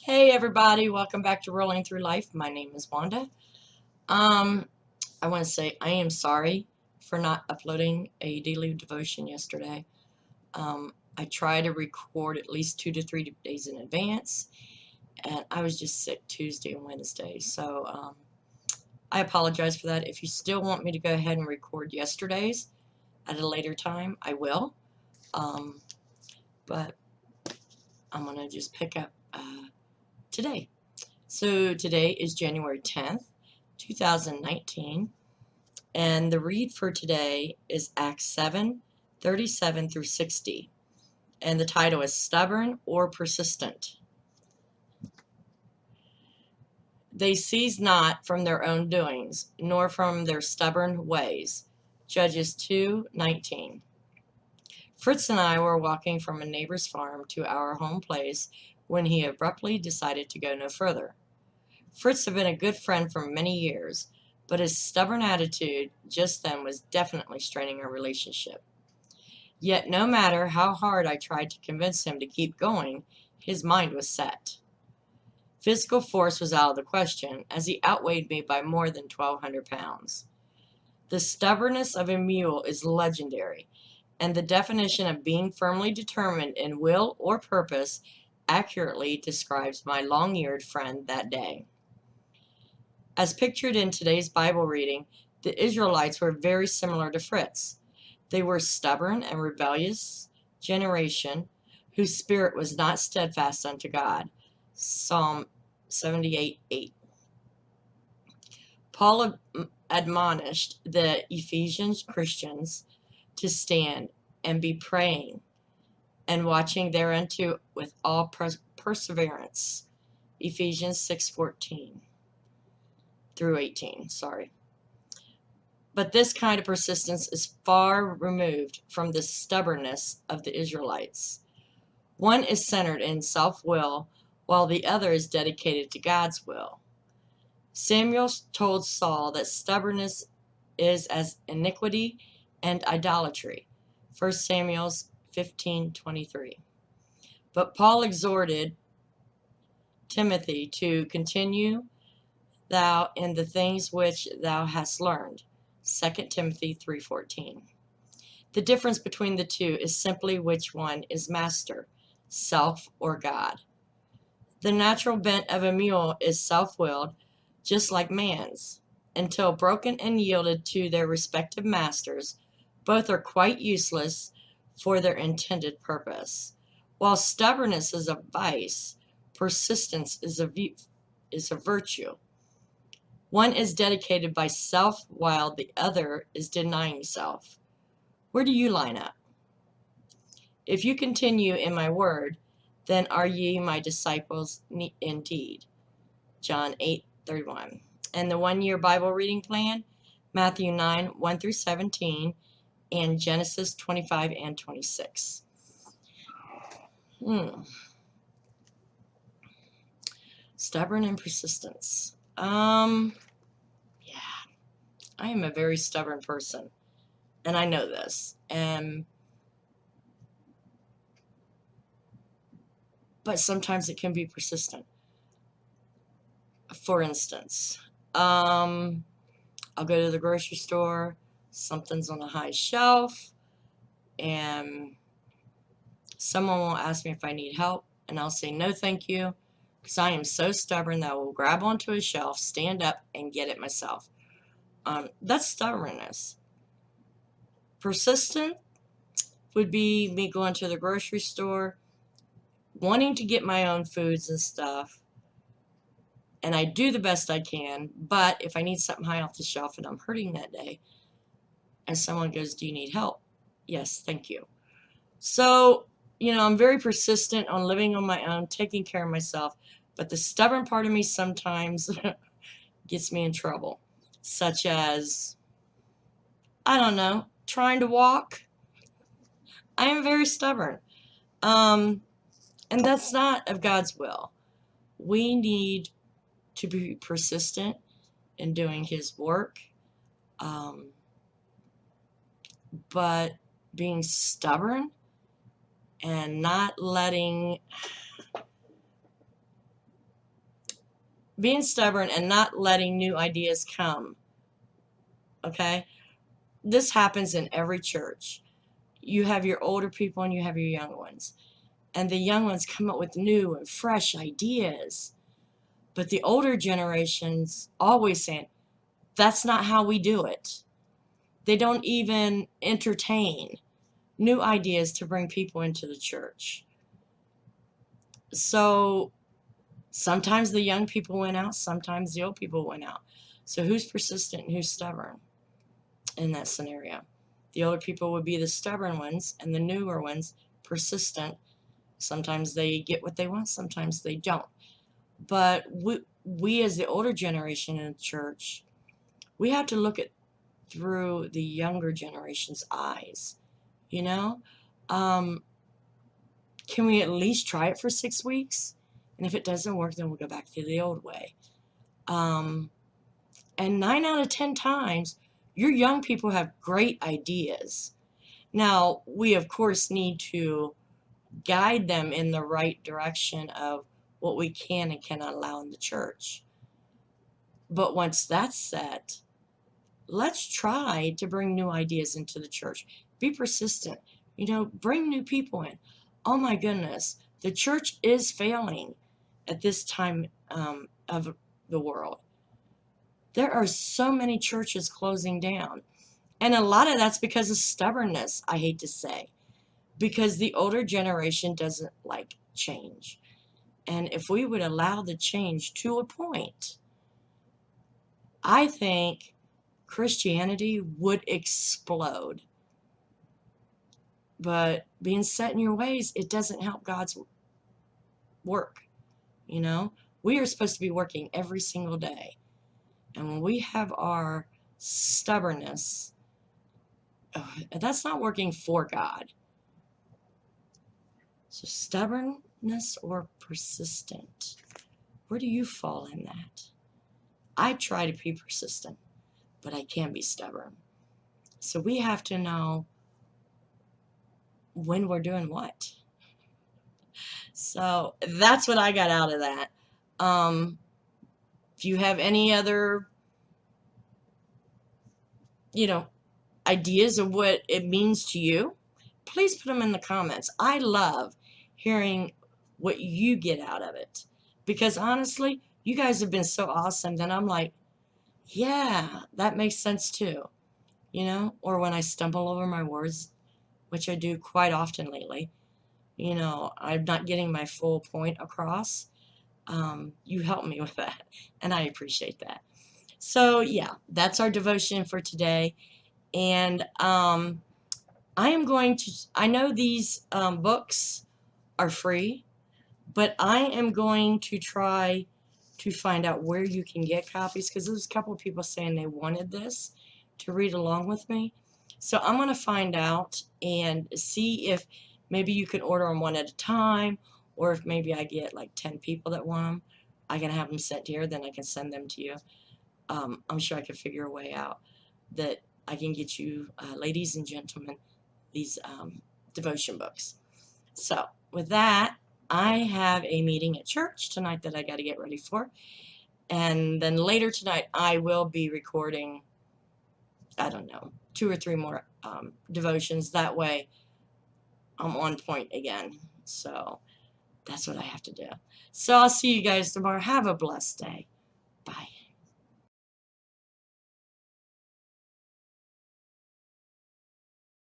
Hey everybody, welcome back to Rolling Through Life. My name is Wanda. Um, I want to say I am sorry for not uploading a daily devotion yesterday. I try to record at least 2 to 3 days in advance, and I was just sick Tuesday and Wednesday, so I apologize for that. If you still want me to go ahead and record yesterday's at a later time, I will. Um, but I'm gonna just pick up today. So today is January 10th, 2019, and the read for today is Acts 7:37 through 60, and the title is Stubborn or Persistent. They cease not from their own doings, nor from their stubborn ways. Judges 2:19. Fritz and I were walking from a neighbor's farm to our home place when he abruptly decided to go no further. Fritz had been a good friend for many years, but his stubborn attitude just then was definitely straining our relationship. Yet no matter how hard I tried to convince him to keep going, his mind was set. Physical force was out of the question, as he outweighed me by more than 1,200 pounds. The stubbornness of a mule is legendary, and the definition of being firmly determined in will or purpose accurately describes my long-eared friend that day. As pictured in today's Bible reading, the Israelites were very similar to Fritz. They were stubborn and rebellious generation whose spirit was not steadfast unto God. Psalm 78:8. Paul admonished the Ephesian Christians to stand and be praying and watching thereunto with all perseverance. Ephesians 6:14 through 18. But this kind of persistence is far removed from the stubbornness of the Israelites. One is centered in self-will, while the other is dedicated to God's will. Samuel told Saul that stubbornness is as iniquity and idolatry. 1 Samuel 15:23. But Paul exhorted Timothy to continue thou in the things which thou hast learned. 2 Timothy 3:14. The difference between the two is simply which one is master, self or God. The natural bent of a mule is self-willed, just like man's. Until broken and yielded to their respective masters, both are quite useless for their intended purpose. While stubbornness is a vice, persistence is a virtue. One is dedicated by self while the other is denying self. Where do you line up? If you continue in my word, then are ye my disciples indeed. John 8:31. And the 1-year Bible reading plan, Matthew 9:1 through 17, and Genesis 25 and 26. Stubborn and persistence. Yeah, I am a very stubborn person, and I know this. But sometimes it can be persistent. For instance, I'll go to the grocery store, something's on a high shelf, and someone will ask me if I need help, and I'll say no thank you, because I am so stubborn that I will grab onto a shelf, stand up, and get it myself. That's stubbornness. Persistent would be me going to the grocery store, wanting to get my own foods and stuff, and I do the best I can, but if I need something high off the shelf and I'm hurting that day, and someone goes, do you need help? Yes, thank you. So, I'm very persistent on living on my own, taking care of myself, but the stubborn part of me sometimes gets me in trouble, such as, I don't know, trying to walk. I am very stubborn. And that's not of God's will. We need to be persistent in doing His work, but being stubborn and not letting being stubborn and not letting new ideas come. Okay? This happens in every church. You have your older people and you have your young ones. And the young ones come up with new and fresh ideas. But the older generation's always saying, that's not how we do it. They don't even entertain new ideas to bring people into the church. So sometimes the young people went out, sometimes the old people went out. So who's persistent and who's stubborn in that scenario? The older people would be the stubborn ones, and the newer ones persistent. Sometimes they get what they want, sometimes they don't. But we as the older generation in the church, we have to look at through the younger generation's eyes. You know, um, can we at least try it for 6 weeks? And if it doesn't work, then we'll go back to the old way. And 9 out of 10 times, your young people have great ideas. Now, we of course need to guide them in the right direction of what we can and cannot allow in the church. But once that's set, let's try to bring new ideas into the church. Be persistent. Bring new people in. Oh my goodness, the church is failing at this time of the world. There are so many churches closing down. And a lot of that's because of stubbornness, I hate to say, because the older generation doesn't like change. And if we would allow the change to a point, I think Christianity would explode. But being set in your ways, it doesn't help God's work. We are supposed to be working every single day. And when we have our stubbornness, that's not working for God. So stubbornness or persistent, where do you fall in that? I try to be persistent, but I can be stubborn. So we have to know when we're doing what. So that's what I got out of that. If you have any other, ideas of what it means to you, please put them in the comments. I love hearing what you get out of it. Because honestly, you guys have been so awesome that I'm like, yeah, that makes sense too. Or when I stumble over my words, which I do quite often lately, I'm not getting my full point across. You help me with that, and I appreciate that. So, yeah, that's our devotion for today. And I know these books are free, but I am going to try to find out where you can get copies, because there's a couple of people saying they wanted this to read along with me. So I'm going to find out and see if maybe you can order them one at a time, or if maybe I get like 10 people that want them, I can have them sent here, then I can send them to you. I'm sure I can figure a way out that I can get you, ladies and gentlemen, these devotion books. So with that, I have a meeting at church tonight that I got to get ready for. And then later tonight, I will be recording, I don't know, 2 or 3 more devotions. That way, I'm on point again. So that's what I have to do. So I'll see you guys tomorrow. Have a blessed day. Bye.